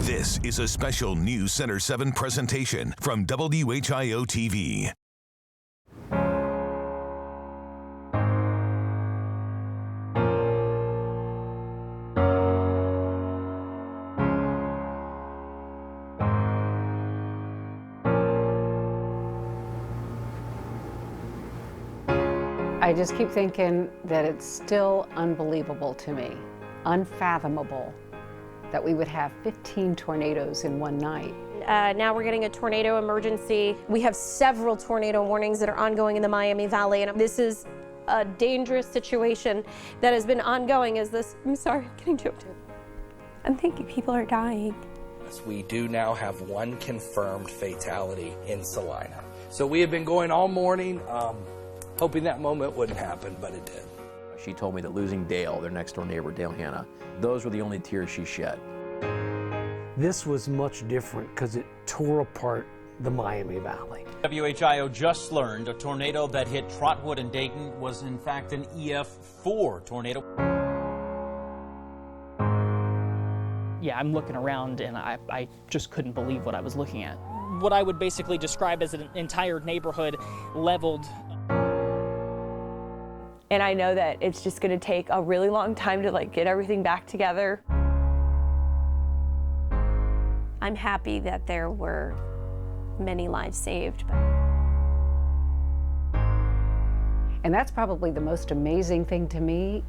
This is a special News Center 7 presentation from WHIO TV. I just keep thinking that it's still unbelievable to me, unfathomable, that we would have 15 tornadoes in one night. Now we're getting a tornado emergency. We have several tornado warnings that are ongoing in the Miami Valley, and this is a dangerous situation that has been ongoing as this, I'm sorry, I'm getting choked. I'm thinking people are dying. We do now have one confirmed fatality in Salina. So we have been going all morning, hoping that moment wouldn't happen, but it did. She told me that losing Dale, their next door neighbor, Dale Hanna, those were the only tears she shed. This was much different because it tore apart the Miami Valley. WHIO just learned a tornado that hit Trotwood and Dayton was in fact an EF4 tornado. Yeah, I'm looking around and I just couldn't believe what I was looking at. What I would basically describe as an entire neighborhood leveled. And I know that it's just going to take a really long time to get everything back together. I'm happy that there were many lives saved. And that's probably the most amazing thing to me.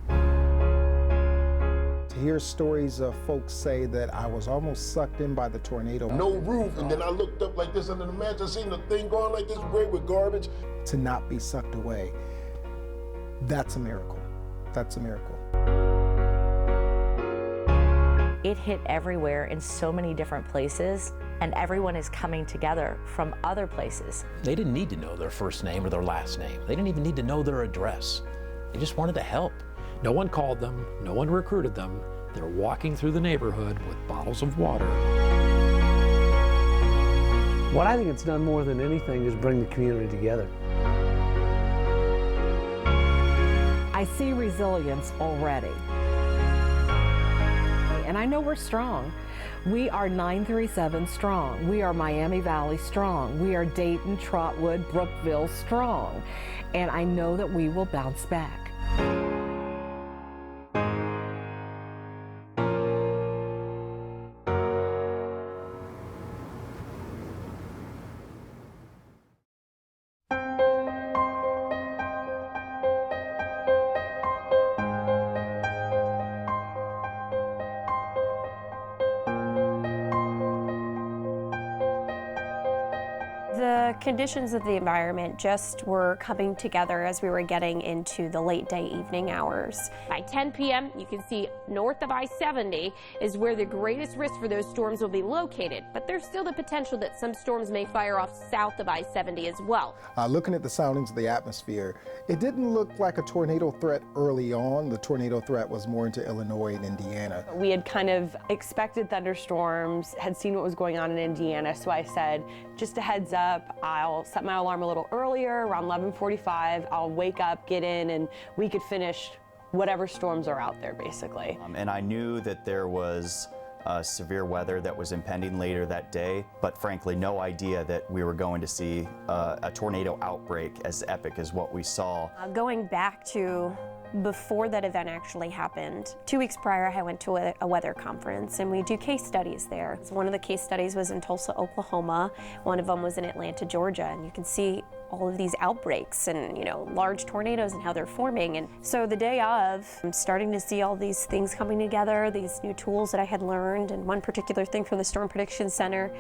To hear stories of folks say that I was almost sucked in by the tornado. No roof, and then I looked up like this under the mattress, I seen the thing going like this, great with garbage. To not be sucked away. That's a miracle. That's a miracle. It hit everywhere in so many different places, and everyone is coming together from other places. They didn't need to know their first name or their last name. They didn't even need to know their address. They just wanted to help. No one called them, no one recruited them. They're walking through the neighborhood with bottles of water. What I think it's done more than anything is bring the community together. I see resilience already. And I know we're strong. We are 937 strong. We are Miami Valley strong. We are Dayton, Trotwood, Brookville strong. And I know that we will bounce back. The conditions of the environment just were coming together as we were getting into the late day evening hours. By 10 p.m., you can see north of I-70 is where the greatest risk for those storms will be located, but there's still the potential that some storms may fire off south of I-70 as well. Looking at the soundings of the atmosphere, it didn't look like a tornado threat early on. The tornado threat was more into Illinois and Indiana. We had kind of expected thunderstorms, had seen what was going on in Indiana, so I said, just a heads up, I'll set my alarm a little earlier, around 11:45. I'll wake up, get in, and we could finish whatever storms are out there, basically. And I knew that there was severe weather that was impending later that day, but frankly, no idea that we were going to see a tornado outbreak as epic as what we saw. Going back to before that event actually happened, 2 weeks prior I went to a weather conference and we do case studies there. One of the case studies was in Tulsa, Oklahoma. One of them was in Atlanta, Georgia, and you can see all of these outbreaks and large tornadoes and how they're forming. And so the day of, I'm starting to see all these things coming together, these new tools that I had learned, and one particular thing from the Storm Prediction Center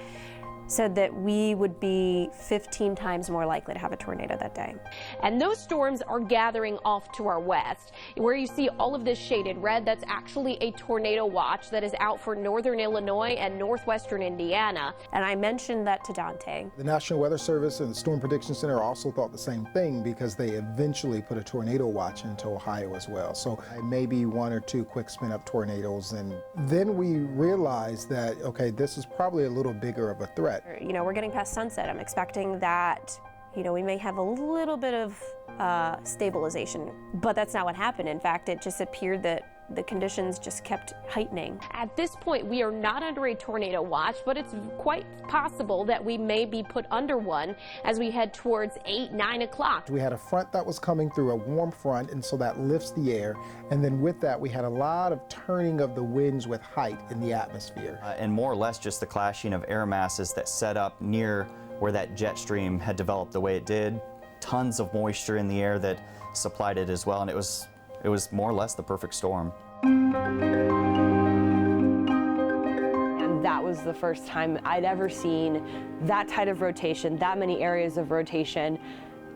said that we would be 15 times more likely to have a tornado that day. And those storms are gathering off to our west. Where you see all of this shaded red, that's actually a tornado watch that is out for northern Illinois and northwestern Indiana. And I mentioned that to Dante. The National Weather Service and the Storm Prediction Center also thought the same thing because they eventually put a tornado watch into Ohio as well. So maybe 1 or 2 quick spin up tornadoes, and then we realized that, okay, this is probably a little bigger of a threat. We're getting past sunset. I'm expecting that, we may have a little bit of stabilization, but that's not what happened. In fact, it just appeared that the conditions just kept heightening. At this point, we are not under a tornado watch, but it's quite possible that we may be put under one as we head towards 8, 9 o'clock. We had a front that was coming through, a warm front, and so that lifts the air. And then with that, we had a lot of turning of the winds with height in the atmosphere. And more or less just the clashing of air masses that set up near where that jet stream had developed the way it did. Tons of moisture in the air that supplied it as well, and it was more or less the perfect storm. And that was the first time I'd ever seen that type of rotation, that many areas of rotation,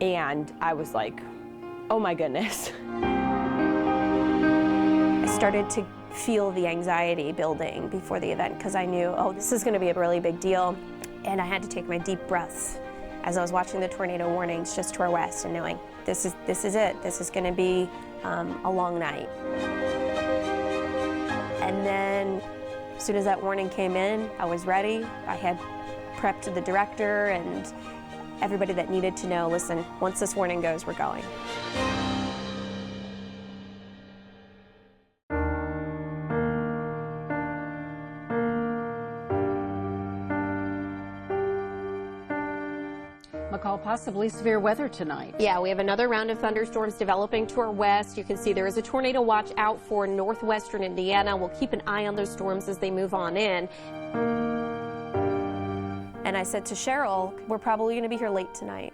and I was like, oh my goodness. I started to feel the anxiety building before the event because I knew, oh, this is going to be a really big deal, and I had to take my deep breaths as I was watching the tornado warnings just to our west and knowing this is it. This is going to be a long night. And then as soon as that warning came in, I was ready. I had prepped the director and everybody that needed to know, listen, once this warning goes, we're going. McCall, possibly severe weather tonight. Yeah, we have another round of thunderstorms developing to our west. You can see there is a tornado watch out for northwestern Indiana. We'll keep an eye on those storms as they move on in. And I said to Cheryl, we're probably going to be here late tonight.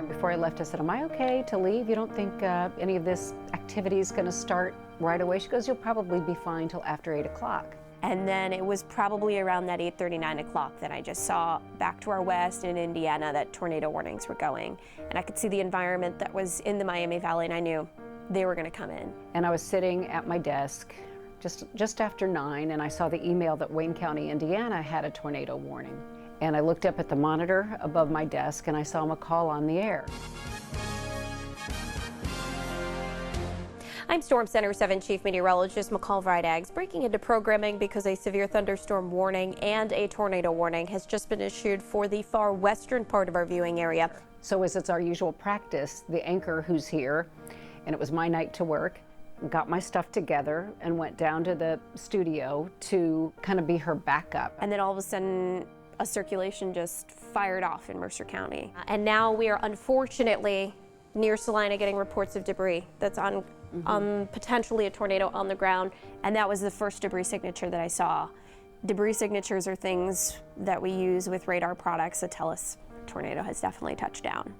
Before I left, I said, am I okay to leave? You don't think any of this activity is going to start right away? She goes, you'll probably be fine till after 8 o'clock. And then it was probably around that 8:30, 9 o'clock that I just saw back to our west in Indiana that tornado warnings were going. And I could see the environment that was in the Miami Valley, and I knew they were going to come in. And I was sitting at my desk just after 9, and I saw the email that Wayne County, Indiana had a tornado warning. And I looked up at the monitor above my desk, and I saw McCall on the air. I'm Storm Center 7 Chief Meteorologist McCall Vrydaghs, breaking into programming because a severe thunderstorm warning and a tornado warning has just been issued for the far western part of our viewing area. So as it's our usual practice, the anchor who's here, and it was my night to work, got my stuff together and went down to the studio to kind of be her backup. And then all of a sudden, a circulation just fired off in Mercer County. And now we are unfortunately near Salina getting reports of debris that's on potentially a tornado on the ground. And that was the first debris signature that I saw. Debris signatures are things that we use with radar products that tell us a tornado has definitely touched down.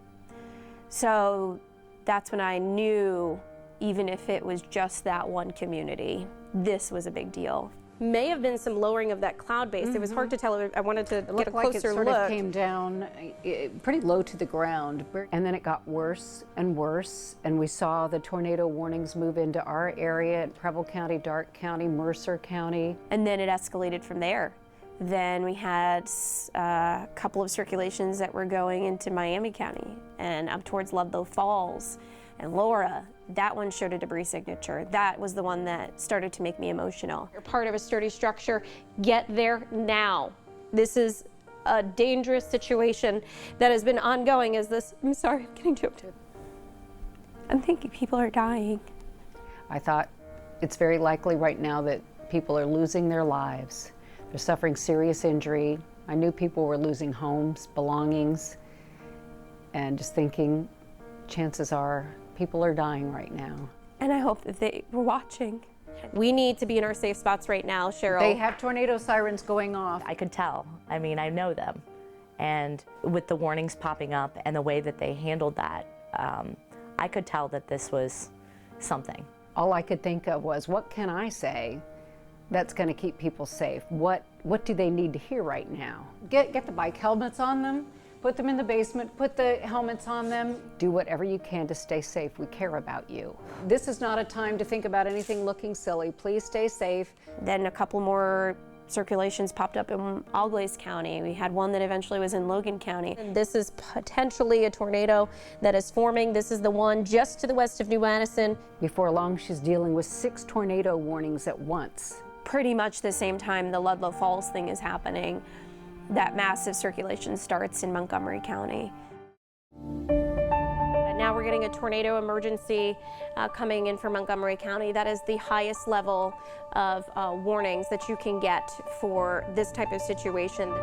So that's when I knew, even if it was just that one community, this was a big deal. May have been some lowering of that cloud base. It was hard to tell. I wanted to get a closer like it sort of came down pretty low to the ground, and then it got worse and worse, and we saw the tornado warnings move into our area at Preble County, Darke County, Mercer County. And then it escalated from there. Then we had a couple of circulations that were going into Miami County and up towards Ludlow Falls and Laura. That one showed a debris signature. That was the one that started to make me emotional. You're part of a sturdy structure. Get there now. This is a dangerous situation that has been ongoing as this, I'm sorry, I'm getting choked. I'm thinking people are dying. I thought it's very likely right now that people are losing their lives. They're suffering serious injury. I knew people were losing homes, belongings, and just thinking chances are people are dying right now. And I hope that they were watching. We need to be in our safe spots right now, Cheryl. They have tornado sirens going off. I could tell. I mean, I know them. And with the warnings popping up and the way that they handled that, I could tell that this was something. All I could think of was, what can I say that's going to keep people safe? What do they need to hear right now? Get the bike helmets on them. Put them in the basement, put the helmets on them. Do whatever you can to stay safe. We care about you. This is not a time to think about anything looking silly. Please stay safe. Then a couple more circulations popped up in Auglaize County. We had one that eventually was in Logan County. And this is potentially a tornado that is forming. This is the one just to the west of New Madison. Before long, she's dealing with 6 tornado warnings at once. Pretty much the same time the Ludlow Falls thing is happening, that massive circulation starts in Montgomery County. And now we're getting a tornado emergency coming in for Montgomery County. That is the highest level of warnings that you can get for this type of situation.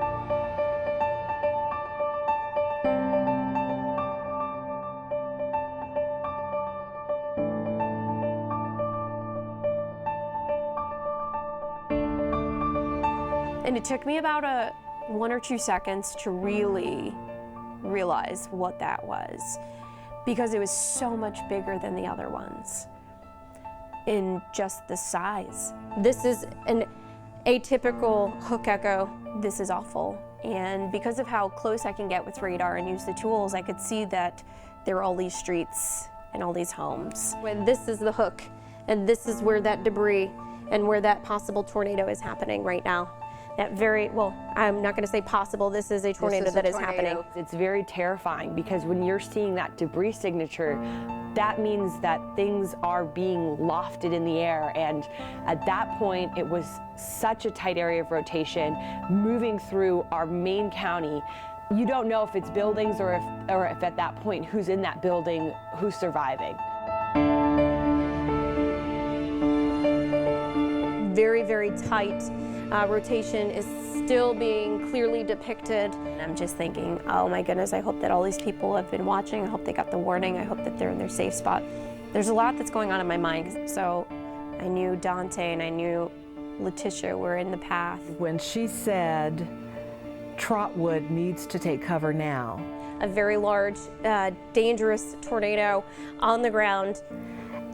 And it took me about 1 or 2 seconds to really realize what that was, because it was so much bigger than the other ones in just the size. This is an atypical hook echo. This is awful. And because of how close I can get with radar and use the tools, I could see that there are all these streets and all these homes. When this is the hook, and this is where that debris and where that possible tornado is happening right now. I'm not going to say possible, this is a tornado that is happening. It's very terrifying because when you're seeing that debris signature, that means that things are being lofted in the air, and at that point it was such a tight area of rotation moving through our main county. You don't know if it's buildings or if at that point who's in that building, who's surviving. Very, very tight. Rotation is still being clearly depicted. I'm just thinking, oh my goodness, I hope that all these people have been watching. I hope they got the warning. I hope that they're in their safe spot. There's a lot that's going on in my mind. So I knew Dante and I knew Letitia were in the path. When she said, Trotwood needs to take cover now. A very large, dangerous tornado on the ground.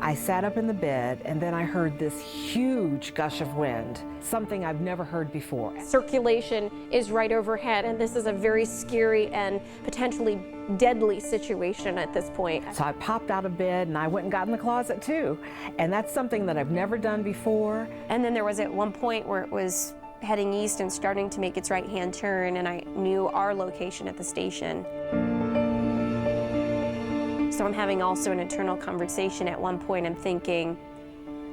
I sat up in the bed and then I heard this huge gush of wind, something I've never heard before. Circulation is right overhead, and this is a very scary and potentially deadly situation at this point. So I popped out of bed and I went and got in the closet too. And that's something that I've never done before. And then there was at one point where it was heading east and starting to make its right-hand turn, and I knew our location at the station. So I'm having also an internal conversation at one point. I'm thinking,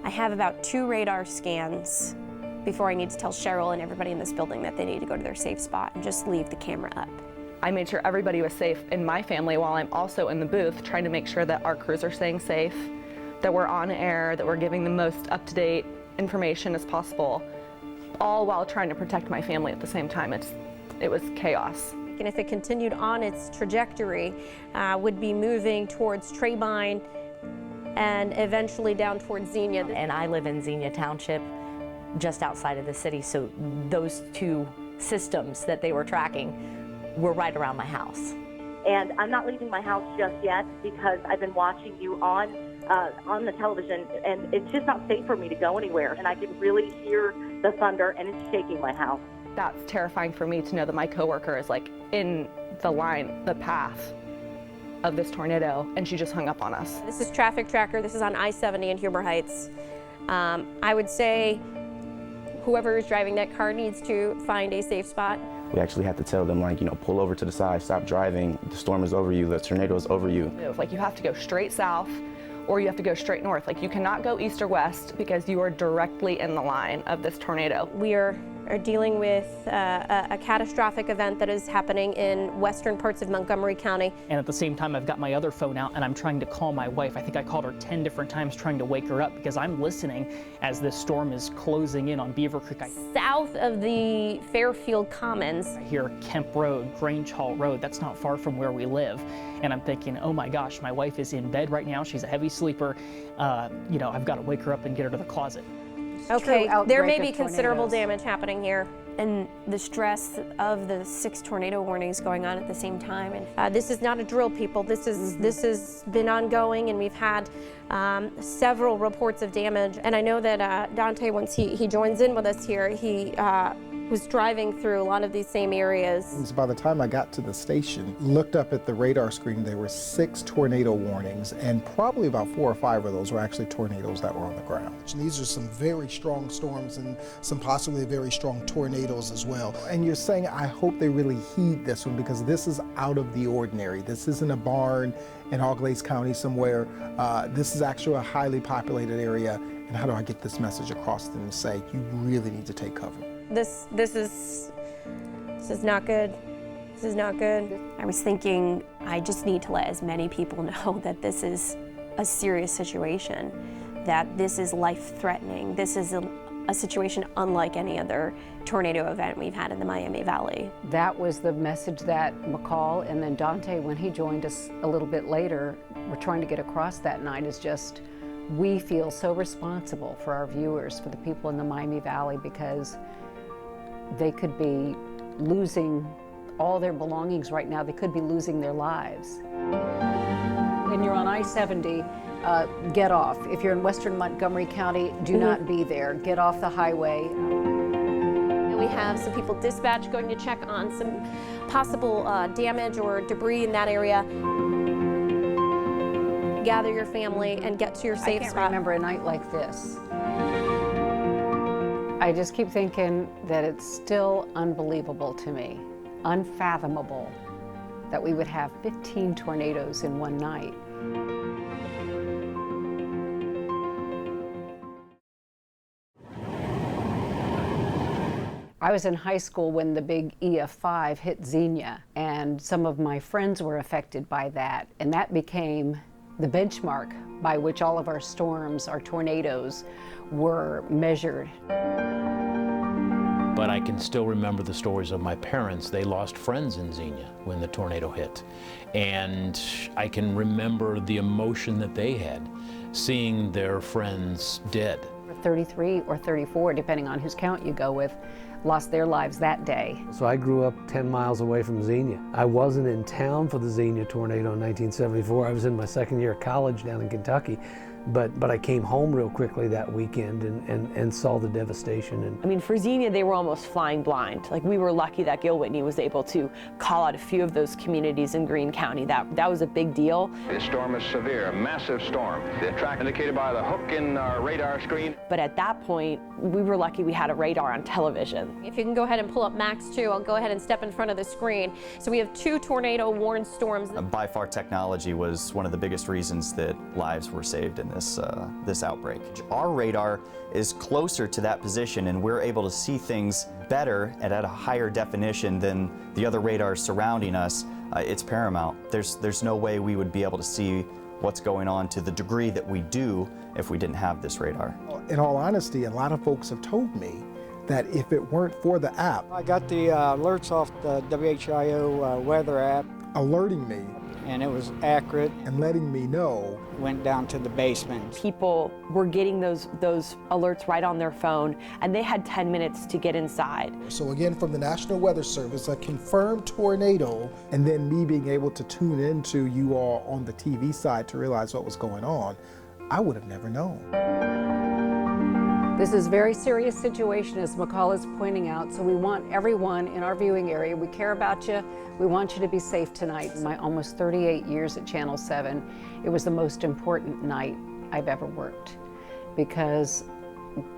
I have about 2 radar scans before I need to tell Cheryl and everybody in this building that they need to go to their safe spot and just leave the camera up. I made sure everybody was safe in my family while I'm also in the booth trying to make sure that our crews are staying safe, that we're on air, that we're giving the most up-to-date information as possible, all while trying to protect my family at the same time. It was chaos. And if it continued on its trajectory, would be moving towards Trabine and eventually down towards Xenia. And I live in Xenia Township, just outside of the city, so those 2 systems that they were tracking were right around my house. And I'm not leaving my house just yet because I've been watching you on the television, and it's just not safe for me to go anywhere. And I can really hear the thunder, and it's shaking my house. That's terrifying for me to know that my coworker is like in the path of this tornado, and she just hung up on us. This is Traffic Tracker. This is on I-70 in Huber Heights. I would say whoever is driving that car needs to find a safe spot. We actually had to tell them, like, pull over to the side, stop driving. The storm is over you, the tornado is over you. Like, you have to go straight south or you have to go straight north. Like, you cannot go east or west because you are directly in the line of this tornado. We are dealing with a catastrophic event that is happening in western parts of Montgomery County. And at the same time, I've got my other phone out and I'm trying to call my wife. I think I called her 10 different times trying to wake her up because I'm listening as this storm is closing in on Beaver Creek. South of the Fairfield Commons. I hear Kemp Road, Grange Hall Road. That's not far from where we live. And I'm thinking, oh my gosh, my wife is in bed right now. She's a heavy sleeper. I've got to wake her up and get her to the closet. Okay, there may be considerable damage happening here. And the stress of the 6 tornado warnings going on at the same time. And this is not a drill, people. This has been ongoing, and we've had several reports of damage. And I know that Dante, once he joins in with us here, he was driving through a lot of these same areas. By the time I got to the station, looked up at the radar screen, there were 6 tornado warnings, and probably about 4 or 5 of those were actually tornadoes that were on the ground. These are some very strong storms and some possibly very strong tornadoes as well. And you're saying, I hope they really heed this one, because this is out of the ordinary. This isn't a barn in Auglaize County somewhere. This is actually a highly populated area. And how do I get this message across to them and say, you really need to take cover? This is not good. This is not good. I was thinking, I just need to let as many people know that this is a serious situation, that this is life-threatening. This is a situation unlike any other tornado event we've had in the Miami Valley. That was the message that McCall and then Dante, when he joined us a little bit later, were trying to get across that night, is just, we feel so responsible for our viewers, for the people in the Miami Valley, because they could be losing all their belongings right now. They could be losing their lives. And you're on I-70, get off. If you're in western Montgomery County, do not be there. Get off the highway. And we have some people dispatched going to check on some possible damage or debris in that area. Gather your family and get to your safe spot. I can't remember a night like this. I just keep thinking that it's still unbelievable to me, unfathomable, that we would have 15 tornadoes in one night. I was in high school when the big EF5 hit Xenia, and some of my friends were affected by that, and that became the benchmark by which all of our storms, our tornadoes, were measured. But I can still remember the stories of my parents. They lost friends in Xenia when the tornado hit. And I can remember the emotion that they had, seeing their friends dead. 33 or 34, depending on whose count you go with, lost their lives that day. So I grew up 10 miles away from Xenia. I wasn't in town for the Xenia tornado in 1974. I was in my second year of college down in Kentucky. But I came home real quickly that weekend and saw the devastation. And I mean, for Xenia, they were almost flying blind. Like, we were lucky that Gil Whitney was able to call out a few of those communities in Greene County. That was a big deal. This storm is severe, a massive storm. The track indicated by the hook in our radar screen. But at that point, we were lucky we had a radar on television. If you can go ahead and pull up Max 2, I'll go ahead and step in front of the screen. So we have 2 tornado warned storms. By far, technology was one of the biggest reasons that lives were saved in this outbreak. Our radar is closer to that position, and we're able to see things better and at a higher definition than the other radars surrounding us. It's paramount. There's no way we would be able to see what's going on to the degree that we do if we didn't have this radar. In all honesty, a lot of folks have told me that if it weren't for the app. I got the alerts off the WHIO weather app. Alerting me. And it was accurate. And letting me know. Went down to the basement. People were getting those alerts right on their phone, and they had 10 minutes to get inside. So again, from the National Weather Service, a confirmed tornado, and then me being able to tune into you all on the TV side to realize what was going on, I would have never known. This is a very serious situation, as McCall is pointing out, so we want everyone in our viewing area, we care about you, we want you to be safe tonight. In my almost 38 years at Channel 7, it was the most important night I've ever worked, because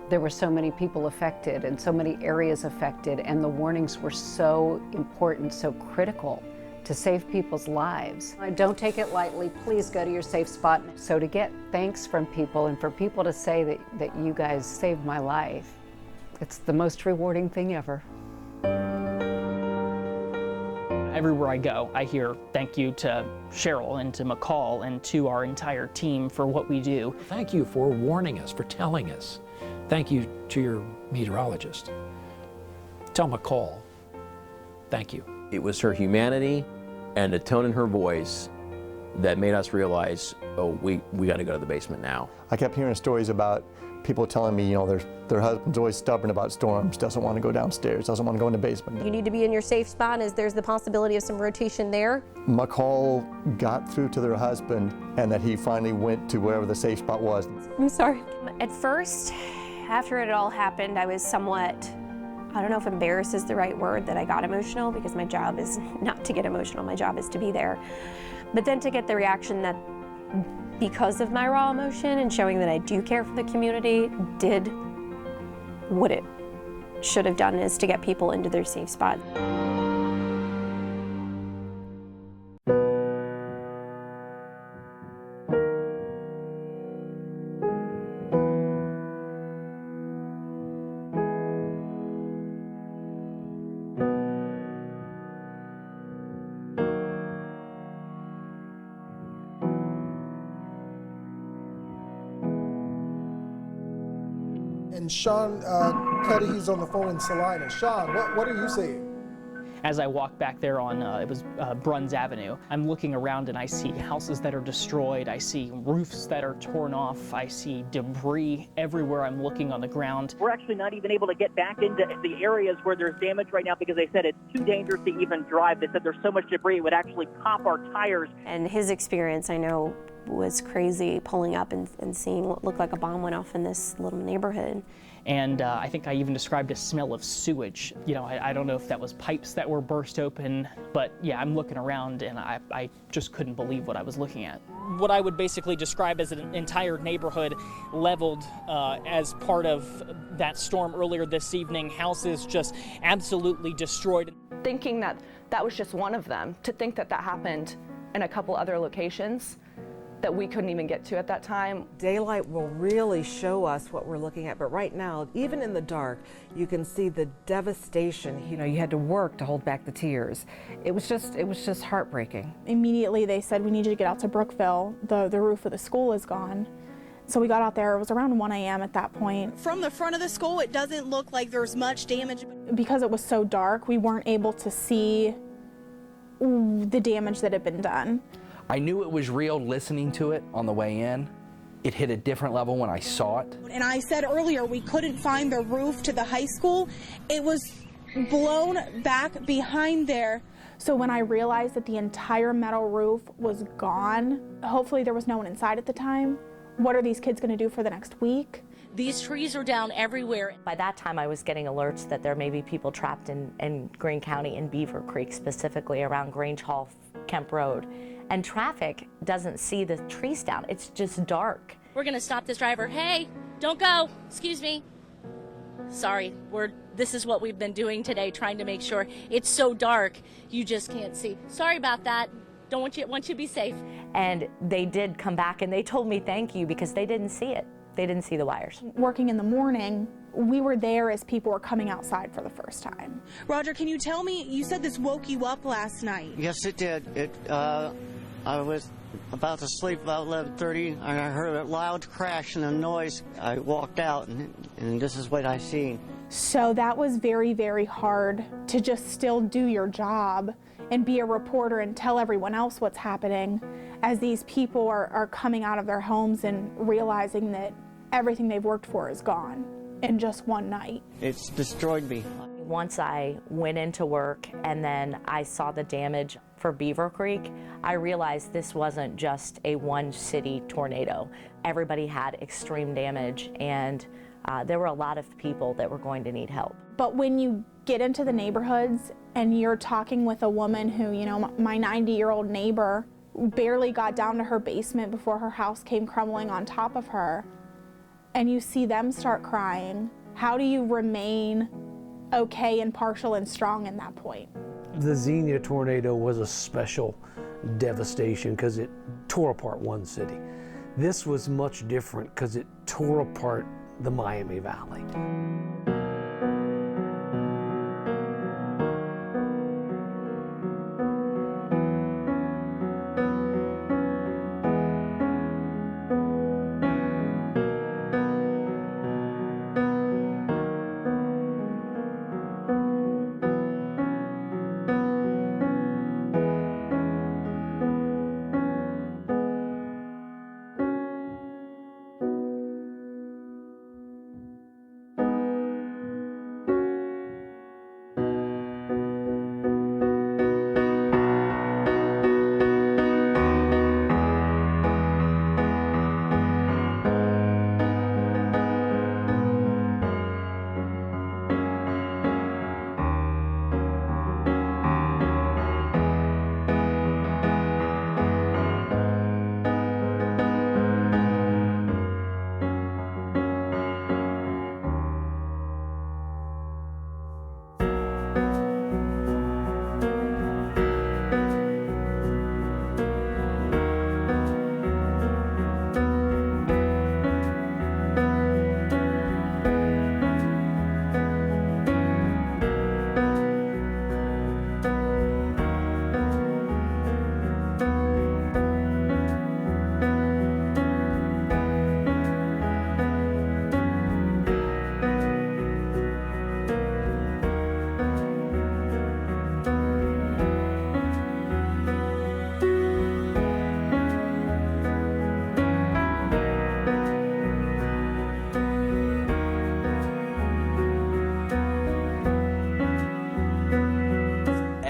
there were so many people affected and so many areas affected, and the warnings were so important, so critical to save people's lives. Don't take it lightly. Please go to your safe spot. So to get thanks from people and for people to say that you guys saved my life, it's the most rewarding thing ever. Everywhere I go, I hear thank you to Cheryl and to McCall and to our entire team for what we do. Thank you for warning us, for telling us. Thank you to your meteorologist. Tell McCall, thank you. It was her humanity and the tone in her voice that made us realize, oh, we got to go to the basement now. I kept hearing stories about people telling me, you know, their husband's always stubborn about storms, doesn't want to go downstairs, doesn't want to go in the basement. You need to be in your safe spot, as there's the possibility of some rotation there. McCall got through to their husband, and that he finally went to wherever the safe spot was. I'm sorry. At first, after it all happened, I was somewhat, I don't know if embarrassed is the right word, that I got emotional, because my job is not to get emotional, my job is to be there. But then to get the reaction that because of my raw emotion and showing that I do care for the community, did what it should have done, is to get people into their safe spot. And Sean Cudahy's on the phone in Salina. Sean, what are you seeing? As I walk back there on, it was Bruns Avenue, I'm looking around and I see houses that are destroyed, I see roofs that are torn off, I see debris everywhere I'm looking on the ground. We're actually not even able to get back into the areas where there's damage right now because they said it's too dangerous to even drive. They said there's so much debris it would actually pop our tires. And his experience, I know, was crazy, pulling up and seeing what looked like a bomb went off in this little neighborhood. And I think I even described a smell of sewage. You know, I don't know if that was pipes that were burst open, but yeah, I'm looking around and I just couldn't believe what I was looking at. What I would basically describe as an entire neighborhood leveled as part of that storm earlier this evening, houses just absolutely destroyed. Thinking that that was just one of them, to think that that happened in a couple other locations that we couldn't even get to at that time. Daylight will really show us what we're looking at, but right now, even in the dark, you can see the devastation. You know, you had to work to hold back the tears. It was just heartbreaking. Immediately they said, we need you to get out to Brookville. The roof of the school is gone. So we got out there, it was around 1 a.m. at that point. From the front of the school, it doesn't look like there's much damage. Because it was so dark, we weren't able to see the damage that had been done. I knew it was real listening to it on the way in. It hit a different level when I saw it. And I said earlier, we couldn't find the roof to the high school. It was blown back behind there. So when I realized that the entire metal roof was gone, hopefully there was no one inside at the time. What are these kids going to do for the next week? These trees are down everywhere. By that time, I was getting alerts that there may be people trapped in Greene County, in Beaver Creek, specifically around Grange Hall, Kemp Road. And traffic doesn't see the trees down. It's just dark. We're going to stop this driver. Hey, don't go. Excuse me. Sorry, this is what we've been doing today, trying to make sure. It's so dark, you just can't see. Sorry about that. Don't want you to be safe. And they did come back and they told me thank you because they didn't see it. They didn't see the wires. Working in the morning, we were there as people were coming outside for the first time. Roger, can you tell me, you said this woke you up last night? Yes, it did. I was about to sleep about 11:30 and I heard a loud crash and a noise. I walked out and this is what I seen. So that was very, very hard to just still do your job and be a reporter and tell everyone else what's happening as these people are coming out of their homes and realizing that everything they've worked for is gone in just one night. It's destroyed me. Once I went into work and then I saw the damage for Beaver Creek, I realized this wasn't just a one city tornado. Everybody had extreme damage and there were a lot of people that were going to need help. But when you get into the neighborhoods and you're talking with a woman who, you know, my 90-year-old neighbor barely got down to her basement before her house came crumbling on top of her, and you see them start crying, how do you remain okay, impartial, and strong in that point? The Xenia tornado was a special devastation because it tore apart one city. This was much different because it tore apart the Miami Valley.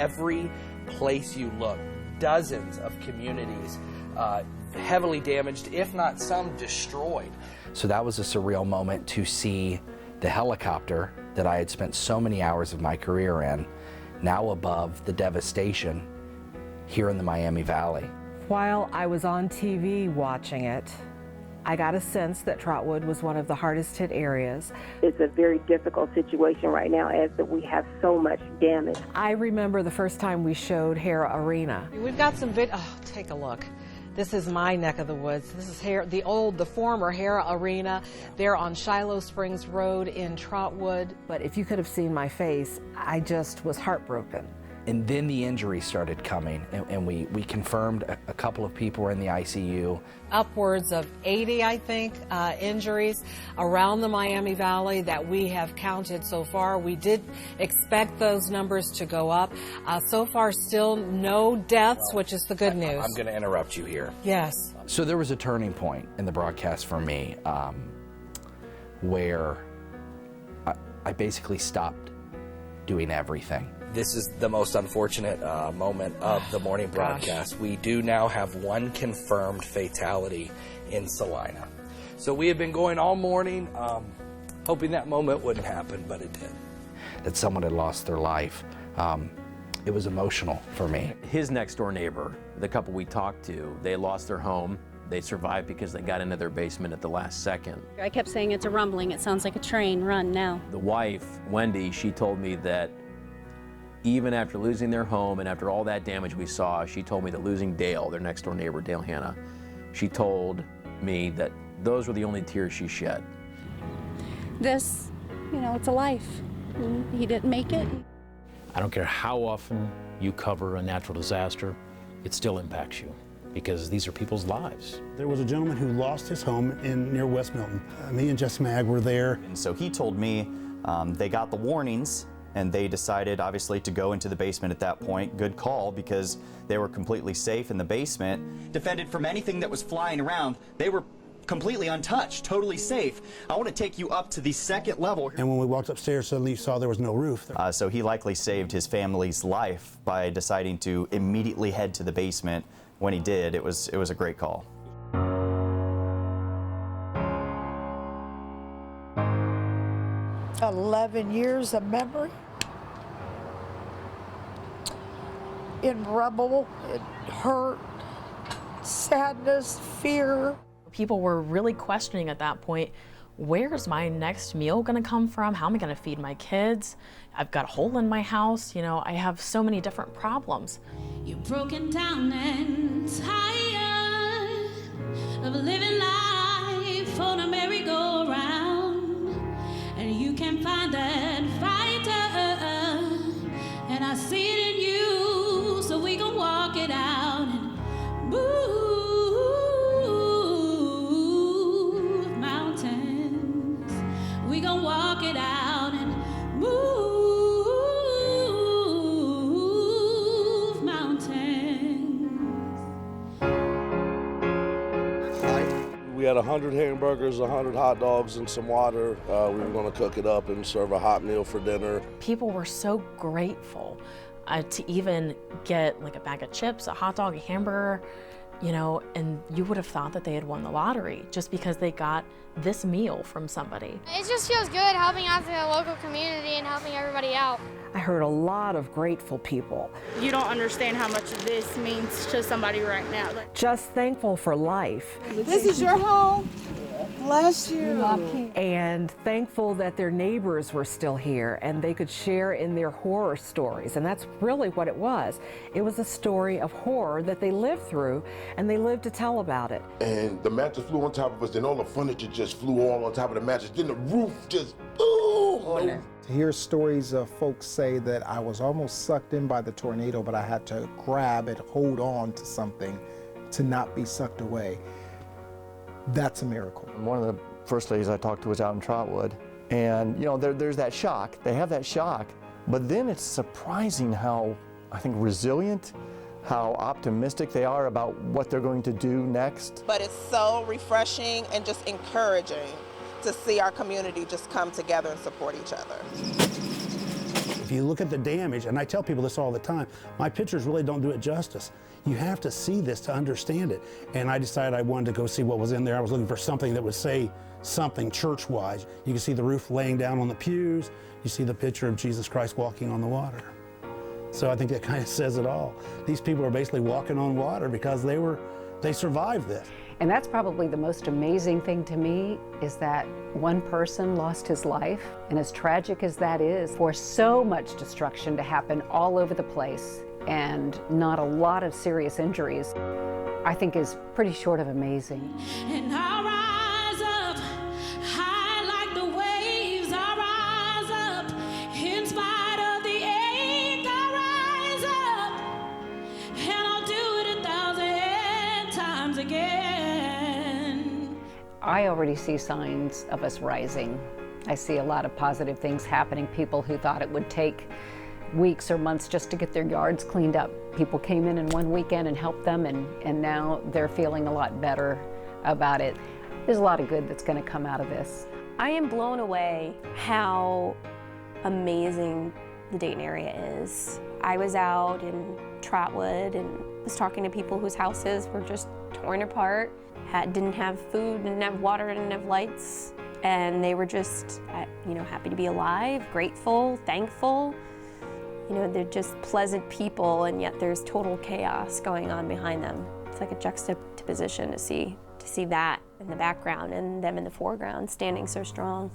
every place you look. Dozens of communities heavily damaged, if not some destroyed. So that was a surreal moment to see the helicopter that I had spent so many hours of my career in, now above the devastation here in the Miami Valley. While I was on TV watching it, I got a sense that Trotwood was one of the hardest hit areas. It's a very difficult situation right now as that we have so much damage. I remember the first time we showed Hara Arena. We've got some take a look. This is my neck of the woods. This is the former Hara Arena there on Shiloh Springs Road in Trotwood. But if you could have seen my face, I just was heartbroken. And then the injuries started coming, and we confirmed a couple of people were in the ICU. Upwards of 80, I think, injuries around the Miami Valley that we have counted so far. We did expect those numbers to go up. So far, still no deaths, which is the good news. I'm going to interrupt you here. Yes. So there was a turning point in the broadcast for me where I basically stopped doing everything. This is the most unfortunate moment of the morning broadcast. We do now have one confirmed fatality in Salina. So we have been going all morning hoping that moment wouldn't happen, but it did. That someone had lost their life. It was emotional for me. His next door neighbor, the couple we talked to, they lost their home. They survived because they got into their basement at the last second. I kept saying it's a rumbling. It sounds like a train. Run now. The wife, Wendy, she told me that even after losing their home and after all that damage we saw, she told me that losing Dale, their next door neighbor, Dale Hanna, she told me that those were the only tears she shed. This, it's a life. He didn't make it. I don't care how often you cover a natural disaster, it still impacts you because these are people's lives. There was a gentleman who lost his home near West Milton. Me and Jess Mag were there. And so he told me they got the warnings and they decided obviously to go into the basement at that point. Good call because they were completely safe in the basement. Defended from anything that was flying around. They were completely untouched, totally safe. I want to take you up to the second level. And when we walked upstairs, suddenly saw there was no roof. So he likely saved his family's life by deciding to immediately head to the basement. When he did, it was a great call. "11 years of memory in rubble, it hurt, sadness, fear." People were really questioning at that point, where's my next meal gonna come from? How am I gonna feed my kids? I've got a hole in my house, I have so many different problems. You're broken down and tired of living life on a merry-go-round, and you can find that fighter, and I see it in you, so we gon' walk it out and move mountains. We gon' walk it out and move mountains. We had 100 hamburgers, 100 hot dogs, and some water. We were going to cook it up and serve a hot meal for dinner. People were so grateful to even get like a bag of chips, a hot dog, a hamburger, and you would have thought that they had won the lottery just because they got this meal from somebody. It just feels good helping out the local community and helping everybody out. I heard a lot of grateful people. You don't understand how much this means to somebody right now. Just thankful for life. This is your home. Bless you. And thankful that their neighbors were still here and they could share in their horror stories. And that's really what it was. It was a story of horror that they lived through and they lived to tell about it. And the mattress flew on top of us, then all the furniture just flew all on top of the mattress. Then the roof just boom. To hear stories of folks say that I was almost sucked in by the tornado, but I had to grab and hold on to something to not be sucked away. That's a miracle. One of the first ladies I talked to was out in Trotwood, and there's that shock. They have that shock, but then it's surprising how, I think, resilient, how optimistic they are about what they're going to do next. But it's so refreshing and just encouraging to see our community just come together and support each other. If you look at the damage, and I tell people this all the time, my pictures really don't do it justice. You have to see this to understand it. And I decided I wanted to go see what was in there. I was looking for something that would say something church-wise. You can see the roof laying down on the pews. You see the picture of Jesus Christ walking on the water. So I think that kind of says it all. These people are basically walking on water because they survived this. And that's probably the most amazing thing to me, is that one person lost his life. And as tragic as that is, for so much destruction to happen all over the place and not a lot of serious injuries, I think is pretty short of amazing. And I'll rise up high like the waves. I'll rise up in spite of the ache. I'll rise up and I'll do it 1,000 times again. I already see signs of us rising. I see a lot of positive things happening. People who thought it would take weeks or months just to get their yards cleaned up. People came in one weekend and helped them, and now they're feeling a lot better about it. There's a lot of good that's going to come out of this. I am blown away how amazing the Dayton area is. I was out in Trotwood and was talking to people whose houses were just torn apart, didn't have food, didn't have water, didn't have lights, and they were just, happy to be alive, grateful, thankful. They're just pleasant people, and yet there's total chaos going on behind them. It's like a juxtaposition to see that in the background and them in the foreground standing so strong.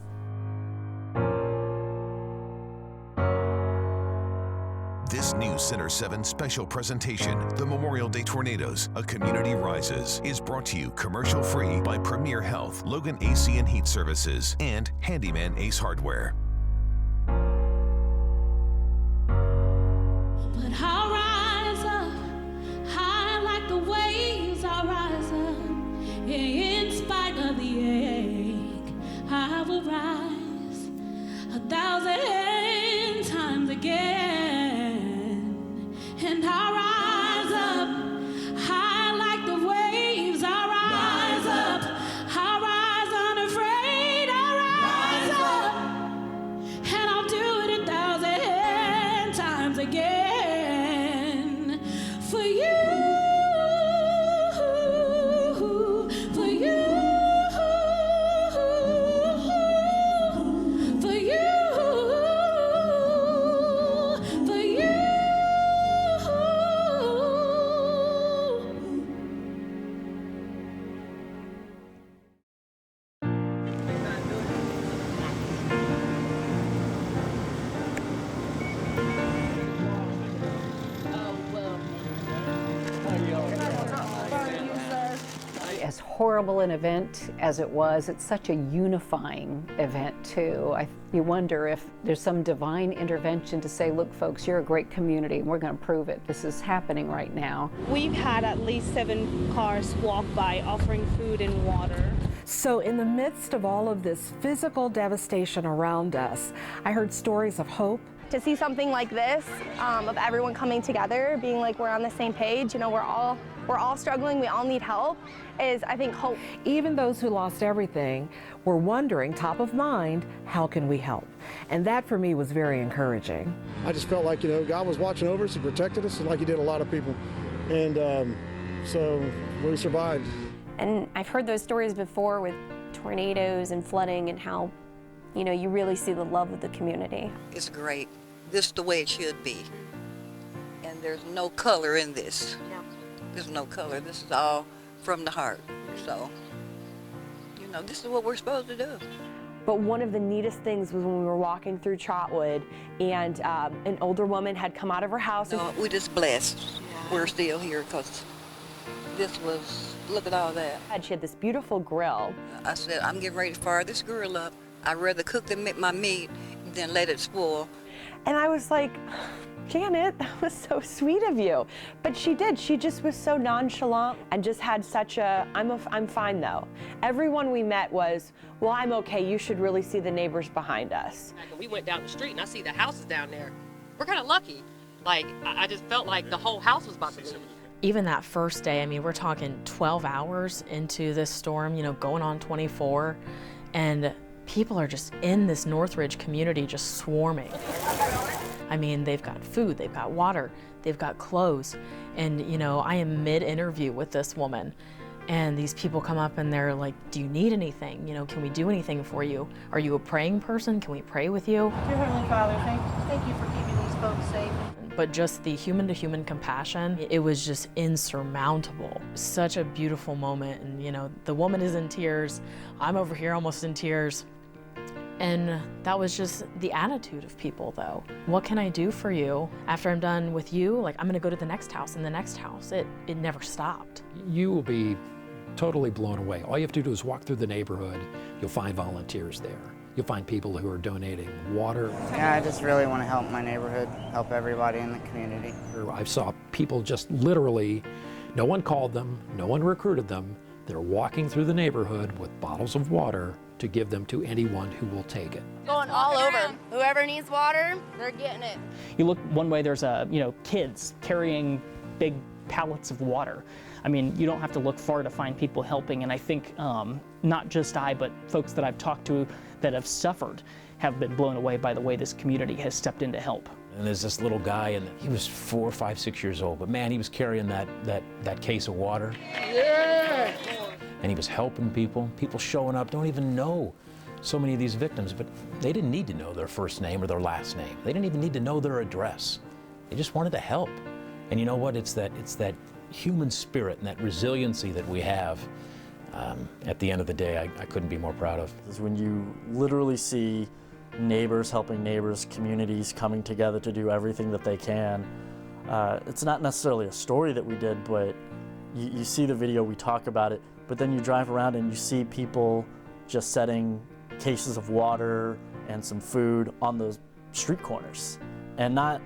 This new Center 7 special presentation, The Memorial Day Tornadoes, A Community Rises, is brought to you commercial-free by Premier Health, Logan AC and Heat Services, and Handyman Ace Hardware. But I'll rise up high like the waves. I'll rise up in spite of the ache. I will rise 1,000 times again, and I'll rise up high like the waves. I'll rise up. I'll rise unafraid. I'll rise up, and I'll do it 1,000 times again. For you, for you, for you, for you. As horrible an event as it was, it's such a unifying event too. You wonder if there's some divine intervention to say, look folks, you're a great community and we're going to prove it. This is happening right now. We've had at least 7 cars walk by offering food and water. So in the midst of all of this physical devastation around us, I heard stories of hope. To see something like this, of everyone coming together, being like we're on the same page, we're all struggling, we all need help, is, I think, hope. Even those who lost everything were wondering, top of mind, how can we help? And that for me was very encouraging. I just felt like, God was watching over us, He protected us, like He did a lot of people. And so we survived. And I've heard those stories before with tornadoes and flooding, and how, you really see the love of the community. It's great. This is the way it should be. And there's no color in this. There's no color. This is all from the heart. So, this is what we're supposed to do. But one of the neatest things was when we were walking through Trotwood, and an older woman had come out of her house. No, we're just blessed. We're still here because this was, look at all that. And she had this beautiful grill. I said, I'm getting ready to fire this grill up. I'd rather cook my meat than let it spoil. And I was like, Janet, that was so sweet of you. But she did. She just was so nonchalant and just had such a, I'm fine though. Everyone we met was, well, I'm okay. You should really see the neighbors behind us. We went down the street and I see the houses down there. We're kind of lucky. Like, I just felt like the whole house was about to move. Even that first day, we're talking 12 hours into this storm, going on 24, and people are just in this Northridge community just swarming. I mean, they've got food, they've got water, they've got clothes. And, you know, I am mid-interview with this woman, and these people come up and they're like, do you need anything? You know, can we do anything for you? Are you a praying person? Can we pray with you? Dear Heavenly Father, thank you for keeping these folks safe. But just the human-to-human compassion, it was just insurmountable. Such a beautiful moment, and you know, the woman is in tears. I'm over here almost in tears. And that was just the attitude of people, though. What can I do for you? After I'm done with you, like, I'm gonna go to the next house and the next house. It never stopped. You will be totally blown away. All you have to do is walk through the neighborhood. You'll find volunteers there. You'll find people who are donating water. Yeah, I just really want to help my neighborhood, help everybody in the community. I saw people just literally, no one called them, no one recruited them. They're walking through the neighborhood with bottles of water to give them to anyone who will take it. Going all over. Whoever needs water, they're getting it. You look one way, there's kids carrying big pallets of water. I mean, you don't have to look far to find people helping, and I think not just I, but folks that I've talked to that have suffered have been blown away by the way this community has stepped in to help. And there's this little guy, and he was 4, 5, 6 years old, but man, he was carrying that case of water. Yeah! And he was helping people showing up, don't even know so many of these victims, but they didn't need to know their first name or their last name. They didn't even need to know their address. They just wanted to help. And you know what? It's that human spirit and that resiliency that we have. At the end of the day, I couldn't be more proud of. Is when you literally see neighbors helping neighbors, communities coming together to do everything that they can. It's not necessarily a story that we did, but you see the video, we talk about it, but then you drive around and you see people just setting cases of water and some food on those street corners, and not,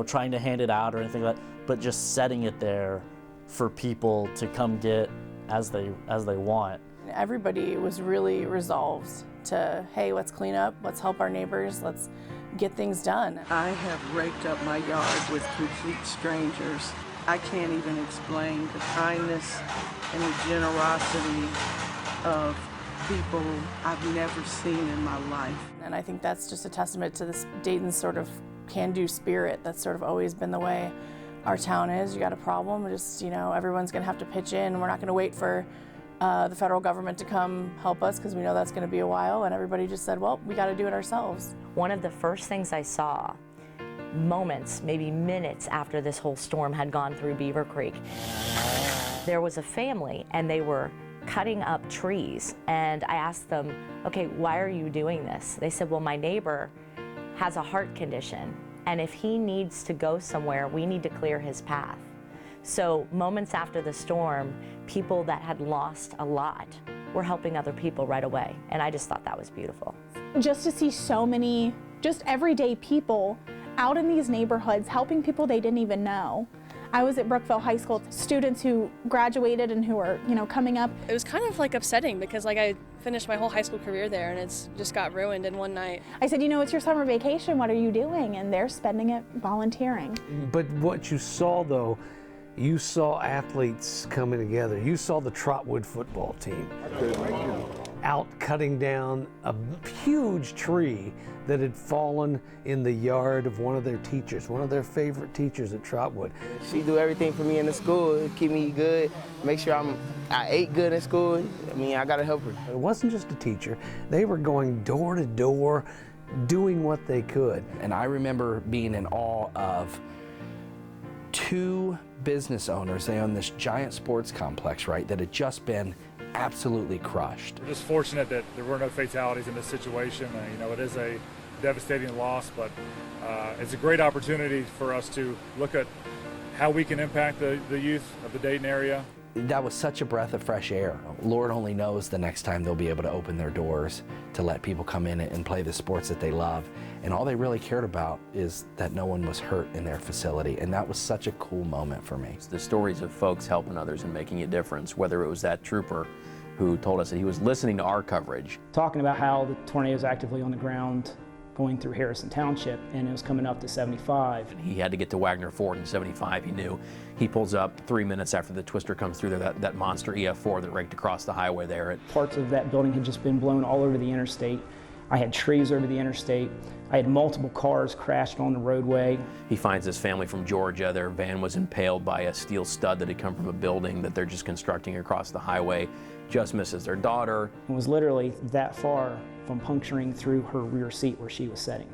trying to hand it out or anything like that, but just setting it there for people to come get as they want. Everybody was really resolved to, hey, let's clean up, let's help our neighbors, let's get things done. I have raked up my yard with complete strangers. I can't even explain the kindness and the generosity of people I've never seen in my life. And I think that's just a testament to this Dayton sort of can-do spirit that's sort of always been the way our town is. You got a problem, just, everyone's gonna have to pitch in. We're not gonna wait for the federal government to come help us because we know that's gonna be a while, and everybody just said, well, we gotta do it ourselves. One of the first things I saw, moments, maybe minutes after this whole storm had gone through Beaver Creek, there was a family and they were cutting up trees, and I asked them, okay, why are you doing this? They said, well, my neighbor has a heart condition, and if he needs to go somewhere, we need to clear his path. So moments after the storm, people that had lost a lot were helping other people right away, and I just thought that was beautiful. Just to see so many just everyday people out in these neighborhoods helping people they didn't even know. I was at Brookville High School, students who graduated and who are, coming up. It was kind of upsetting because I finished my whole high school career there and it's just got ruined in one night. I said, it's your summer vacation, what are you doing? And they're spending it volunteering. But what you saw though, you saw athletes coming together. You saw the Trotwood football team out cutting down a huge tree that had fallen in the yard of one of their teachers, one of their favorite teachers at Trotwood. She do everything for me in the school, keep me good, make sure I ate good in school. I gotta help her. It wasn't just a teacher. They were going door to door, doing what they could. And I remember being in awe of 2 business owners. They own this giant sports complex, right, that had just been absolutely crushed. We're just fortunate that there were no fatalities in this situation. It is a devastating loss, but it's a great opportunity for us to look at how we can impact the youth of the Dayton area. That was such a breath of fresh air. Lord only knows the next time they'll be able to open their doors to let people come in and play the sports that they love. And all they really cared about is that no one was hurt in their facility. And that was such a cool moment for me. The stories of folks helping others and making a difference, whether it was that trooper who told us that he was listening to our coverage. Talking about how the tornado is actively on the ground going through Harrison Township, and it was coming up to 75. He had to get to Wagner Ford in 75, he knew. He pulls up 3 minutes after the twister comes through there, that monster EF4 that raked across the highway there. Parts of that building had just been blown all over the interstate. I had trees over the interstate. I had multiple cars crashed on the roadway. He finds this family from Georgia. Their van was impaled by a steel stud that had come from a building that they're just constructing across the highway. Just misses their daughter. It was literally that far from puncturing through her rear seat where she was sitting.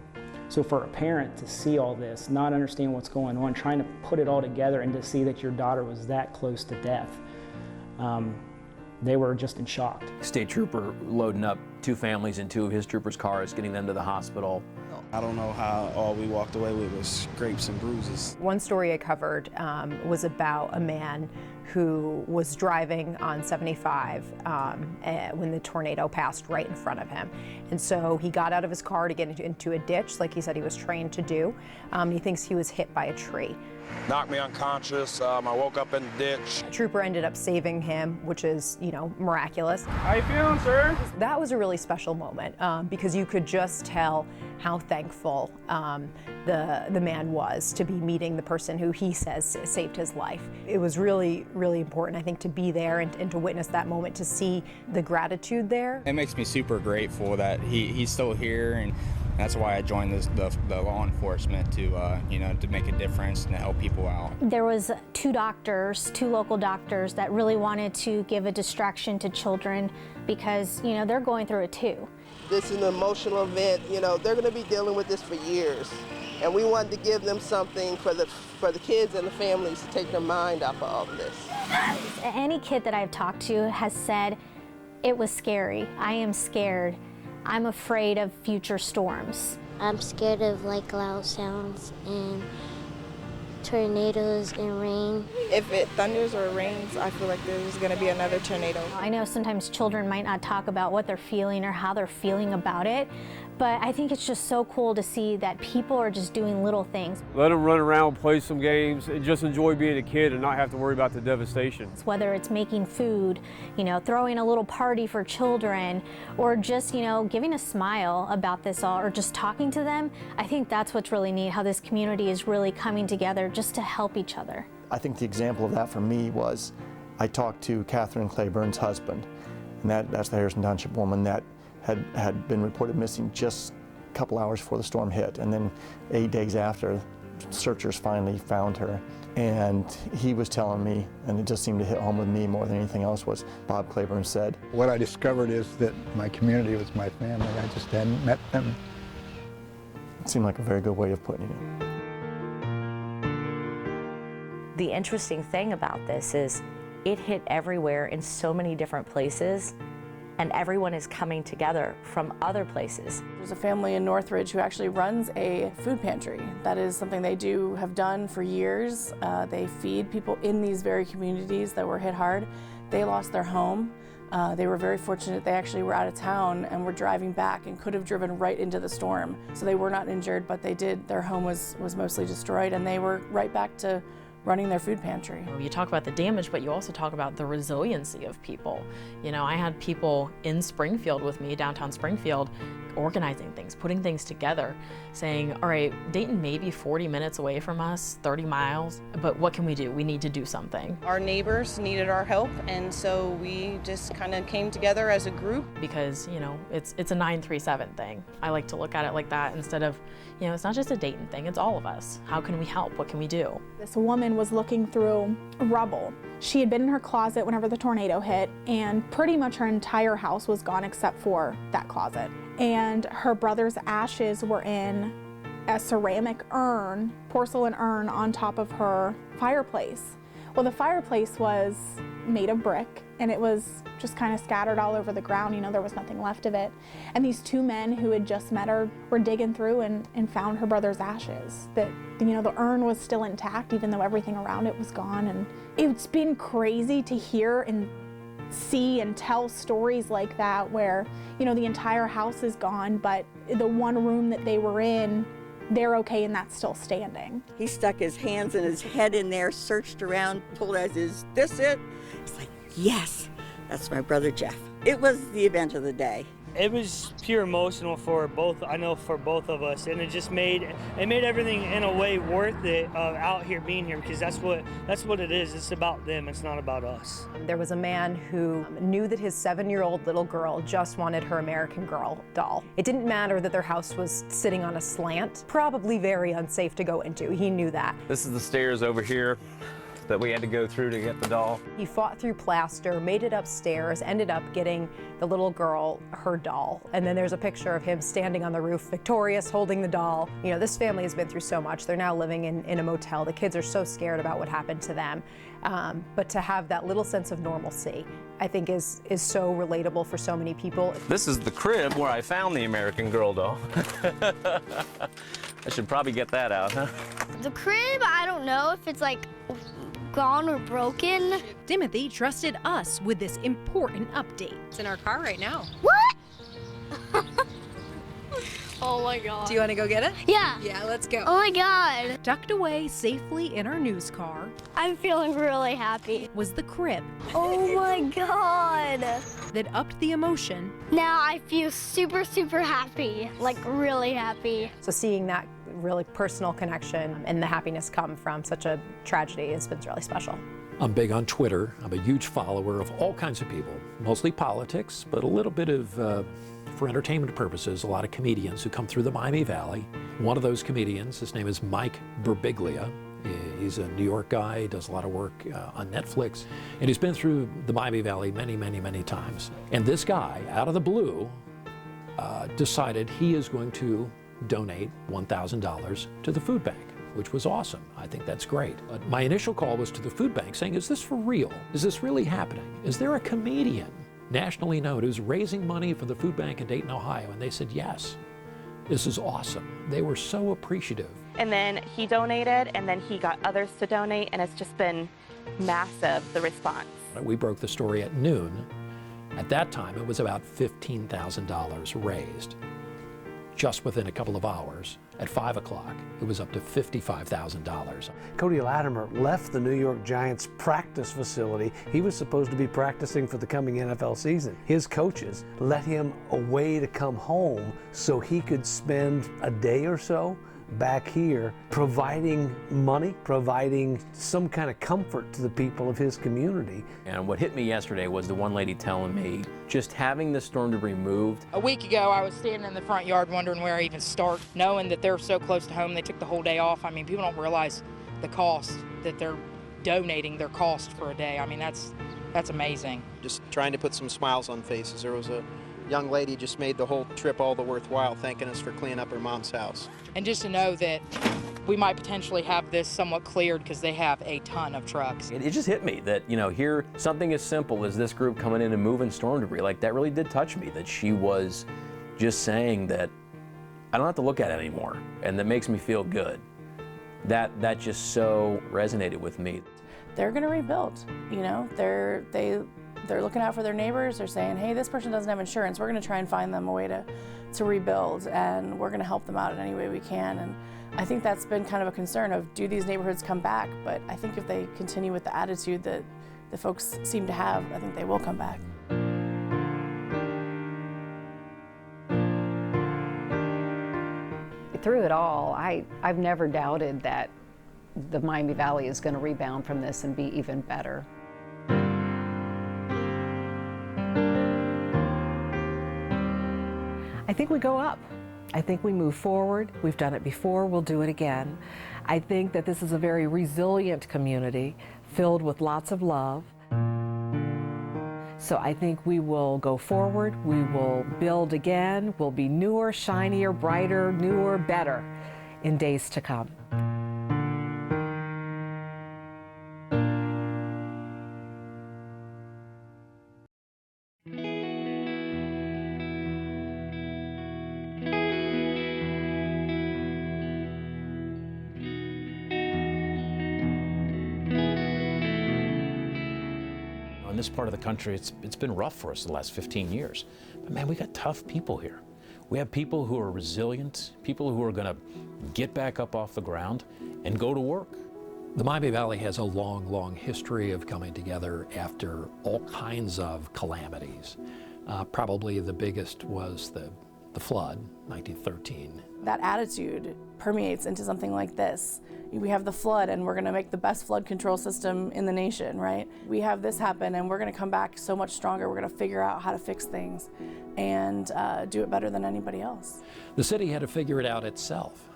So for a parent to see all this, not understand what's going on, trying to put it all together and to see that your daughter was that close to death, they were just in shock. State trooper loading up 2 families in 2 of his troopers' cars, getting them to the hospital. I don't know how all we walked away with was scrapes and bruises. One story I covered was about a man who was driving on 75 when the tornado passed right in front of him. And so he got out of his car to get into a ditch, like he said he was trained to do. He thinks he was hit by a tree. Knocked me unconscious. I woke up in the ditch. A trooper ended up saving him, which is, miraculous. How you feeling, sir? That was a really special moment because you could just tell how thankful the man was to be meeting the person who he says saved his life. It was really, really important, I think, to be there and to witness that moment, to see the gratitude there. It makes me super grateful that he's still here, and that's why I joined the law enforcement to to make a difference and to help people out. There was 2 local doctors that really wanted to give a distraction to children because, they're going through it too. This is an emotional event. They're going to be dealing with this for years. And we wanted to give them something for the kids and the families to take their mind off of all of this. Any kid that I've talked to has said, it was scary. I am scared. I'm afraid of future storms. I'm scared of loud sounds and tornadoes and rain. If it thunders or rains, I feel like there's going to be another tornado. I know sometimes children might not talk about what they're feeling or how they're feeling about it, but I think it's just so cool to see that people are just doing little things. Let them run around, play some games, and just enjoy being a kid and not have to worry about the devastation. Whether it's making food, throwing a little party for children, or just, giving a smile about this all, or just talking to them, I think that's what's really neat, how this community is really coming together just to help each other. I think the example of that for me was I talked to Catherine Claiborne's husband, and that's the Harrison Township woman that had been reported missing just a couple hours before the storm hit, and then 8 days after, searchers finally found her. And he was telling me, and it just seemed to hit home with me more than anything else, was Bob Claiborne said, what I discovered is that my community was my family. I just hadn't met them. It seemed like a very good way of putting it. The interesting thing about this is it hit everywhere in so many different places, and everyone is coming together from other places. There's a family in Northridge who actually runs a food pantry. That is something they have done for years. They feed people in these very communities that were hit hard. They lost their home. They were very fortunate. They actually were out of town and were driving back and could have driven right into the storm. So they were not injured, but they did. Their home was mostly destroyed, and they were right back to running their food pantry. You talk about the damage, but you also talk about the resiliency of people. I had people in Springfield with me, downtown Springfield, organizing things, putting things together, saying, all right, Dayton may be 40 minutes away from us, 30 miles, but what can we do? We need to do something. Our neighbors needed our help, and so we just kind of came together as a group. Because, it's a 937 thing. I like to look at it like that instead of, it's not just a Dayton thing, it's all of us. How can we help? What can we do? This woman was looking through rubble. She had been in her closet whenever the tornado hit, and pretty much her entire house was gone except for that closet. And her brother's ashes were in a ceramic urn, porcelain urn, on top of her fireplace. Well, the fireplace was made of brick, and it was just kind of scattered all over the ground. There was nothing left of it. And these 2 men who had just met her were digging through and found her brother's ashes. That, the urn was still intact, even though everything around it was gone. And it's been crazy to hear and see and tell stories like that where, the entire house is gone, but the one room that they were in, they're okay and that's still standing. He stuck his hands and his head in there, searched around, pulled out, is this it? It's like, yes, that's my brother Jeff. It was the event of the day. It was pure emotional for both, I know for both of us, and it just made everything in a way worth it out here being here, because that's what it is. It's about them, it's not about us. There was a man who knew that his 7-year-old little girl just wanted her American Girl doll. It didn't matter that their house was sitting on a slant, probably very unsafe to go into. He knew that. This is the stairs over here that we had to go through to get the doll. He fought through plaster, made it upstairs, ended up getting the little girl her doll. And then there's a picture of him standing on the roof, victorious, holding the doll. You know, this family has been through so much. They're now living in a motel. The kids are so scared about what happened to them. But to have that little sense of normalcy, I think is so relatable for so many people. This is the crib where I found the American Girl doll. I should probably get that out, huh? The crib, I don't know if it's like gone or broken. Timothy trusted us with this important update. It's in our car right now. What? Oh my God. Do you want to go get it? Yeah. Yeah, let's go. Oh my God. Tucked away safely in our news car. I'm feeling really happy. Was the crib. Oh my God. That upped the emotion. Now I feel super, super happy. Like really happy. So seeing that really personal connection and the happiness come from such a tragedy has been really special. I'm big on Twitter. I'm a huge follower of all kinds of people, mostly politics, but a little bit of, for entertainment purposes, a lot of comedians who come through the Miami Valley. One of those comedians, his name is Mike Birbiglia. He's a New York guy, he does a lot of work on Netflix, and he's been through the Miami Valley many, many, many times. And this guy, out of the blue, decided he is going to donate $1,000 to the food bank, which was awesome. I think that's great. But my initial call was to the food bank saying, is this for real? Is this really happening? Is there a comedian nationally known who's raising money for the food bank in Dayton, Ohio? And they said, yes. This is awesome. They were so appreciative. And then he donated, and then he got others to donate, and it's just been massive, the response. We broke the story at noon. At that time, it was about $15,000 raised. Just within a couple of hours, at 5 o'clock, it was up to $55,000. Cody Latimer left the New York Giants practice facility. He was supposed to be practicing for the coming NFL season. His coaches let him away to come home so he could spend a day or so back here providing money, providing some kind of comfort to the people of his community. And what hit me yesterday was the one lady telling me just having the storm debris moved. A week ago, I was standing in the front yard wondering where I even start, knowing that they're so close to home, they took the whole day off. I mean, people don't realize the cost that they're donating their cost for a day. I mean, that's amazing. Just trying to put some smiles on faces. There was a young lady just made the whole trip all the worthwhile, thanking us for cleaning up her mom's house. And just to know that we might potentially have this somewhat cleared because they have a ton of trucks. It just hit me that, here, something as simple as this group coming in and moving storm debris, like that really did touch me, that she was just saying that I don't have to look at it anymore, and that makes me feel good. That just so resonated with me. They're going to rebuild, They're looking out for their neighbors. They're saying, hey, this person doesn't have insurance. We're going to try and find them a way to rebuild, and we're going to help them out in any way we can. And I think that's been kind of a concern of, do these neighborhoods come back? But I think if they continue with the attitude that the folks seem to have, I think they will come back. Through it all, I've never doubted that the Miami Valley is going to rebound from this and be even better. I think we go up. I think we move forward. We've done it before, we'll do it again. I think that this is a very resilient community filled with lots of love. So I think we will go forward, we will build again, we'll be newer, shinier, brighter, newer, better in days to come. In this part of the country, it's been rough for us the last 15 years. But man, we got tough people here. We have people who are resilient, people who are going to get back up off the ground and go to work. The Miami Valley has a long, long history of coming together after all kinds of calamities. Probably the biggest was the flood, 1913. That attitude permeates into something like this. We have the flood and we're going to make the best flood control system in the nation, right? We have this happen and we're going to come back so much stronger. We're going to figure out how to fix things and do it better than anybody else. The city had to figure it out itself.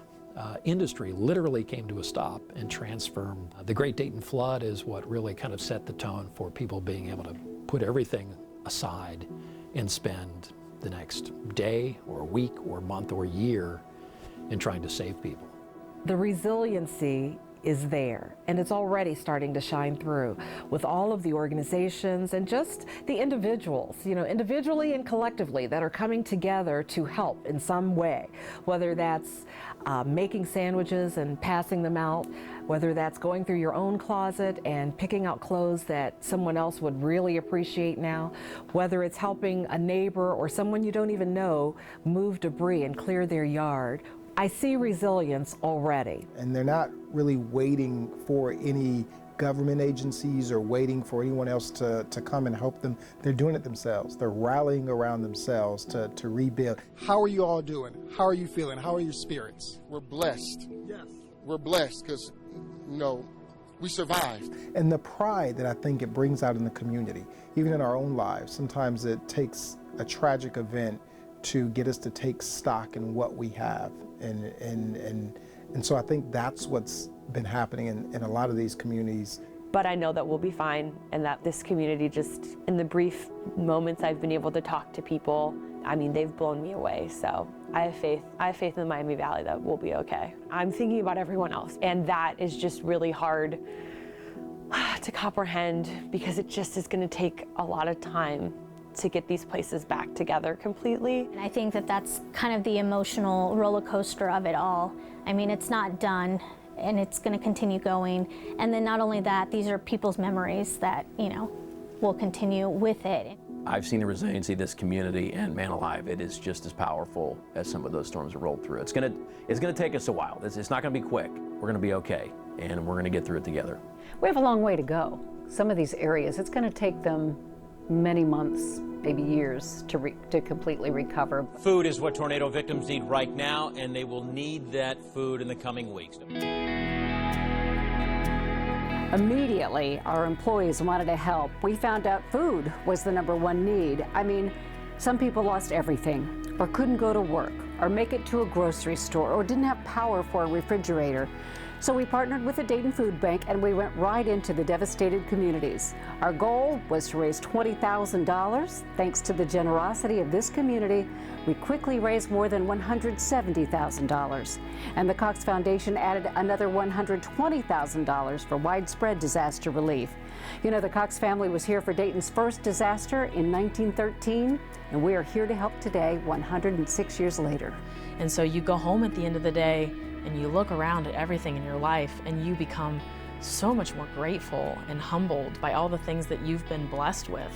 Industry literally came to a stop and transformed. The Great Dayton Flood is what really kind of set the tone for people being able to put everything aside and spend the next day or week or month or year in trying to save people. The resiliency is there, and it's already starting to shine through with all of the organizations and just the individuals, individually and collectively that are coming together to help in some way, whether that's making sandwiches and passing them out, whether that's going through your own closet and picking out clothes that someone else would really appreciate now, whether it's helping a neighbor or someone you don't even know move debris and clear their yard. I see resilience already. And they're not really waiting for any government agencies or waiting for anyone else to come and help them. They're doing it themselves. They're rallying around themselves to rebuild. How are you all doing? How are you feeling? How are your spirits? We're blessed. Yes. We're blessed because, we survived. And the pride that I think it brings out in the community, even in our own lives, sometimes it takes a tragic event to get us to take stock in what we have. And so I think that's what's been happening in a lot of these communities. But I know that we'll be fine, and that this community, just in the brief moments I've been able to talk to people, they've blown me away. So I have faith. I have faith in the Miami Valley that we'll be okay. I'm thinking about everyone else, and that is just really hard to comprehend because it just is going to take a lot of time to get these places back together completely. And I think that that's kind of the emotional roller coaster of it all. It's not done, and it's going to continue going. And then not only that, these are people's memories that, will continue with it. I've seen the resiliency of this community, and man alive, it is just as powerful as some of those storms that rolled through. It's gonna take us a while. It's not gonna be quick. We're gonna be okay, and we're gonna get through it together. We have a long way to go. Some of these areas, it's going to take them many months, maybe years, to completely recover. Food is what tornado victims need right now, and they will need that food in the coming weeks. Immediately, our employees wanted to help. We found out food was the #1 need. Some people lost everything, or couldn't go to work, or make it to a grocery store, or didn't have power for a refrigerator. So we partnered with the Dayton Food Bank and we went right into the devastated communities. Our goal was to raise $20,000. Thanks to the generosity of this community, we quickly raised more than $170,000. And the Cox Foundation added another $120,000 for widespread disaster relief. The Cox family was here for Dayton's first disaster in 1913, and we are here to help today, 106 years later. And so you go home at the end of the day and you look around at everything in your life and you become so much more grateful and humbled by all the things that you've been blessed with.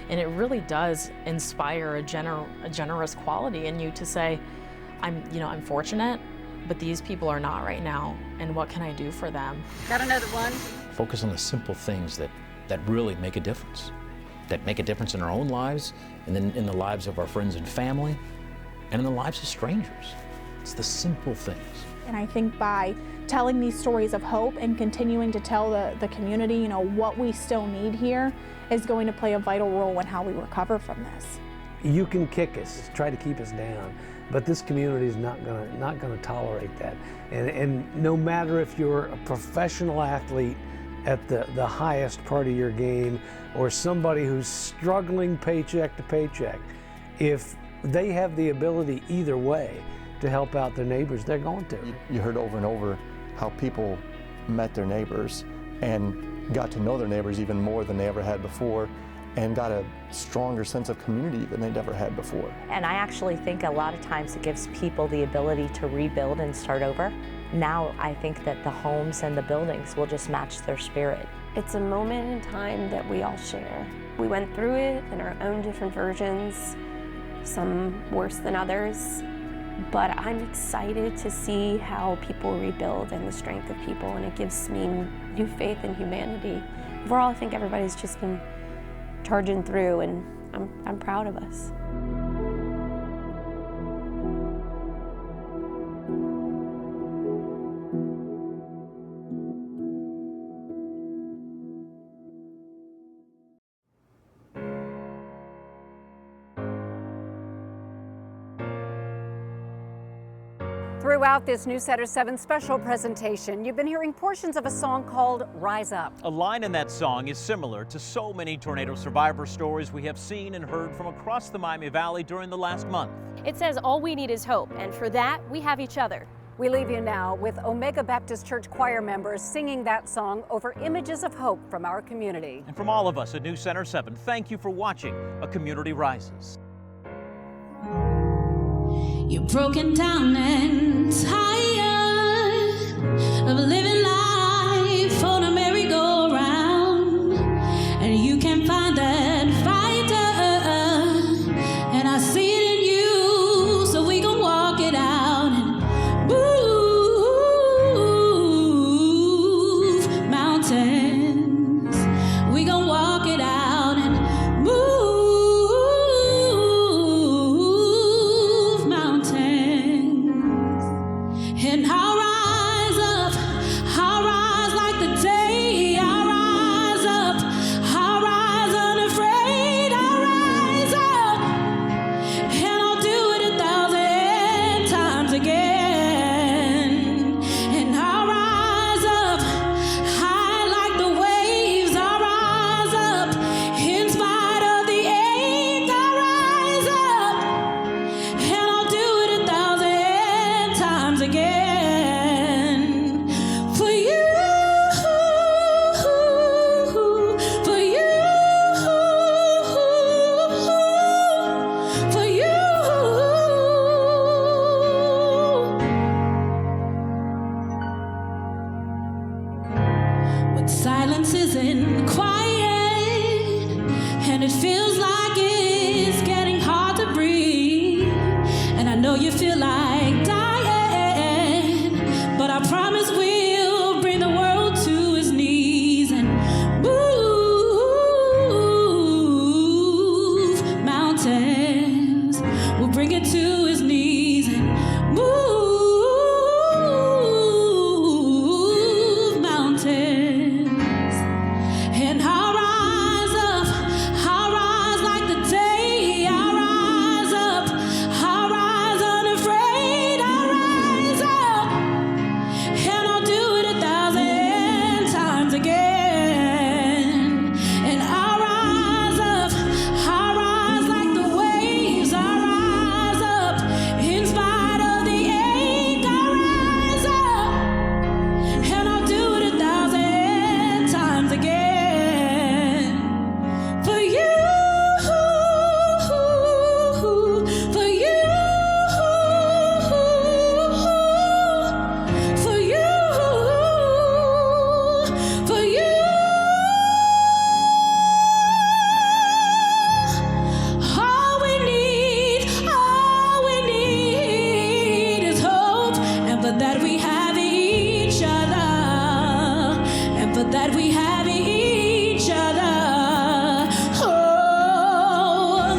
And it really does inspire a generous quality in you to say, I'm fortunate, but these people are not right now, and what can I do for them? Got another one? Focus on the simple things that really make a difference, that make a difference in our own lives, and then in the lives of our friends and family, and in the lives of strangers. It's the simple things. And I think by telling these stories of hope and continuing to tell the community, what we still need here is going to play a vital role in how we recover from this. You can kick us, try to keep us down, but this community is not gonna tolerate that. And no matter if you're a professional athlete at the highest part of your game or somebody who's struggling paycheck to paycheck, if they have the ability either way to help out their neighbors, they're going to. You heard over and over how people met their neighbors and got to know their neighbors even more than they ever had before, and got a stronger sense of community than they'd ever had before. And I actually think a lot of times it gives people the ability to rebuild and start over. Now I think that the homes and the buildings will just match their spirit. It's a moment in time that we all share. We went through it in our own different versions, some worse than others. But I'm excited to see how people rebuild and the strength of people, and it gives me new faith in humanity. Overall, I think everybody's just been charging through, and I'm proud of us. Throughout this Newscenter 7 special presentation, you've been hearing portions of a song called Rise Up. A line in that song is similar to so many tornado survivor stories we have seen and heard from across the Miami Valley during the last month. It says all we need is hope, and for that, we have each other. We leave you now with Omega Baptist Church choir members singing that song over images of hope from our community. And from all of us at Newscenter 7, thank you for watching A Community Rises. You're broken down and tired of living life on a merry-go-round, and you can find that fighter, and I see it in you, so we gon' walk it out and move mountains. We gon' walk it out and move and I'll rise up, I'll rise like the day, I'll rise up, I'll rise unafraid, I'll rise up, and I'll do it 1,000 times again, and I'll rise up, high like the waves, I'll rise up, in spite of the ache, I'll rise up, and I'll do it 1,000 times again. For you, for you, for you. When silence isn't quiet and it feels like it's getting hard to breathe, and I know you feel like dying, but I promise we'll bring the world to his knees and move mountains. We'll bring it to his knees and move mountains. And I'll rise up, I'll rise like the day, I'll rise up, I'll rise unafraid, I'll rise up, and I'll do it 1,000 times again. And I'll rise up, I'll rise like the waves, I'll rise up, in spite of the ache, I'll rise up, and I'll do it 1,000 times again. For you, for you, for you, for you. All we need is hope, and for that we have each other, and for that we have each other. Oh,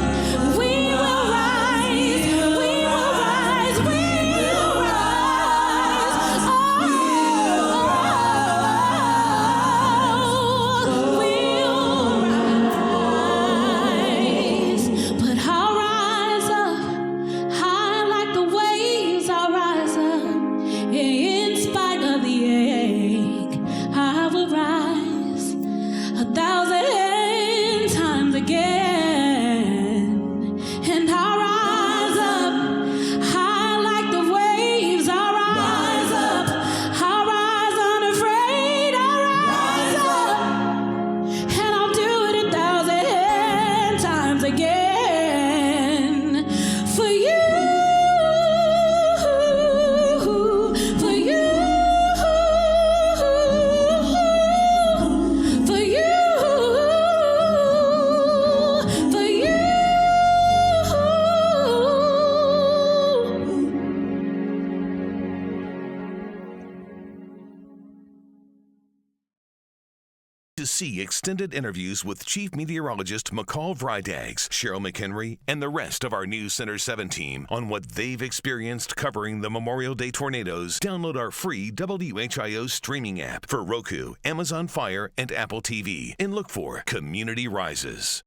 we will rise, we will rise, we will rise. But I'll rise up, high like the waves, I'll rise up, in spite of the ache, I will rise 1,000 times again, and I'll rise up, high like the waves, I'll rise up, I'll rise unafraid, I'll rise up, and I'll do it 1,000 times again. For you, for you, for you. To see extended interviews with Chief Meteorologist McCall Vrydaghs, Cheryl McHenry, and the rest of our News Center 7 team on what they've experienced covering the Memorial Day tornadoes, download our free WHIO streaming app for Roku, Amazon Fire, and Apple TV, and look for Community Rises.